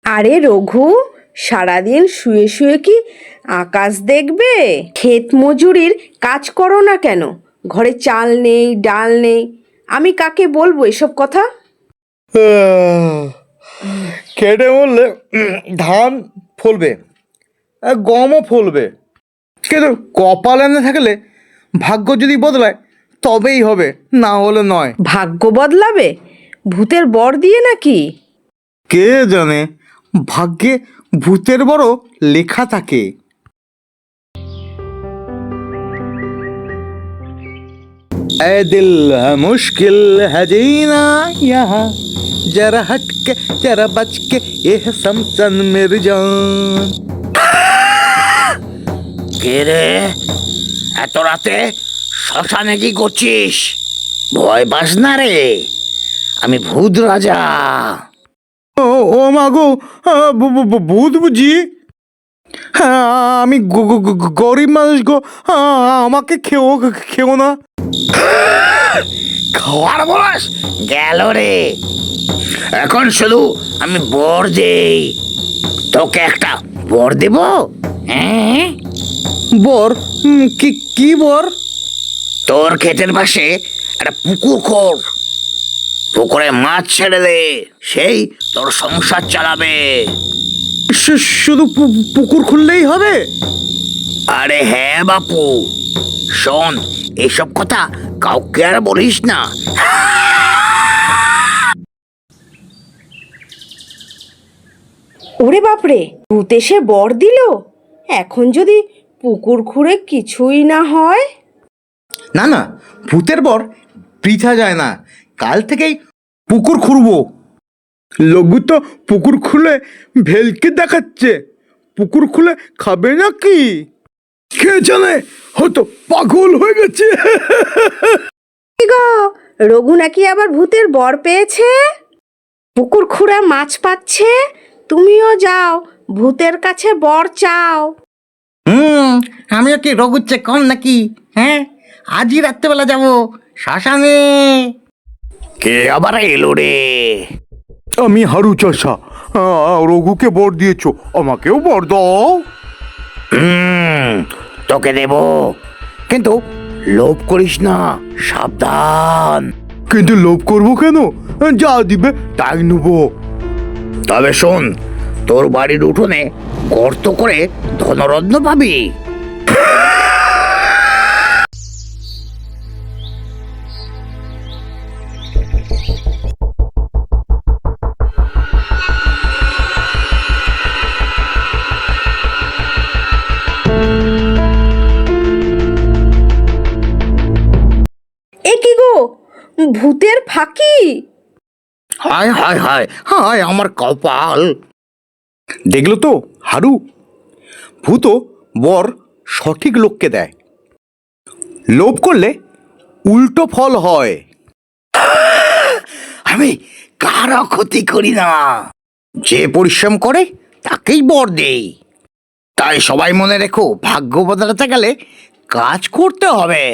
আরে রঘু, সারাদিন শুয়ে শুয়ে কি আকাশ দেখবে? ক্ষেত মজুরির কাজ করো না কেন? ঘরে চাল নেই, ডাল নেই, আমি কাকে বলবো এসব কথা? কেটে মরলে ধান ফলবে, গমও ফলবে, কিন্তু কপালে না থাকলে ভাগ্য যদি বদলায় তবেই হবে, না হলে নয়। ভাগ্য বদলাবে ভূতের বর দিয়ে নাকি? কে জানে, ভাগ্যে ভূতের বড় লেখা থাকে। এ দিল মুশকিল है जीना यहाँ, जरा हटके जरा बचके ये समसन मेरी जान। কে রে, এত রাতে শ্মশানে কি করছিস? ভয় পাস না রে, আমি ভূত রাজা। ও ও মা গো, ভূত বুঝি? হ্যাঁ, আমি গরিব মানুষ গো, আমাকে খেও না। খাওয়ার বলাস গেল রে, এখন শুধু আমি বর দেই। তোকে একটা বর দেব। হ্যাঁ, বর? কি বর? তোর ক্ষেতের পাশে একটা পুকুর খোর, পুকুরে মাছ ছেড়ে দে, সেই তোর সংসার চালাবে। শুধু পুকুর খুললেই হবে? আরে হ্যাঁ বাপু, শোন, এসব কথা কাউকে আর বলিস না। ওরে বাপরে, ভূত এসে বর দিল! এখন যদি পুকুর খুঁড়ে কিছুই না হয়? না না, ভূতের বর বৃথা যায় না, কাল থেকেই পুকুর খুঁড়বো। লঘু তো পুকুর খুলে ভেলকি দেখাচ্ছে, পুকুর খুলে খাবে নাকি? কে জানে, হয়তো পাগল হয়ে গেছে। কি গো, রঘু নাকি আবার ভূতের বর পেয়েছে? পুকুর খুঁড়ে মাছ পাচ্ছে, তুমিও যাও ভূতের কাছে বর চাও। আমিও কি রঘুচ্ছে কম নাকি? হ্যাঁ, আজই রাত্রেবেলা যাবো শ্মশানে। কে আবার এলো রে? আমি হারু চাষা, রঘুকে বর দিয়েছো, আমাকেও বর দাও। তোকে দেব, কিন্তু লোভ করিস না, সাবধান। কিন্তু লোভ করবো কেন? যা দিবে তাই নেবো। তবে শোন, তোর বাড়ির উঠোনে গর্ত করে ধনরত্ন পাবি। এ কি গো, ভূতের ফাঁকি! হায় হায় হায় হায়, আমার কপাল! দেখলো তো হারু, ভূত বর সঠিক লোককে দেয়, লোভ করলে উল্টো ফল হয়। আমি কারো ক্ষতি করি না, যে পরিশ্রম করে তাকেই বর দেই। তাই সবাই মনে রেখো, ভাগ্য বদলাতে গেলে কাজ করতে হবে।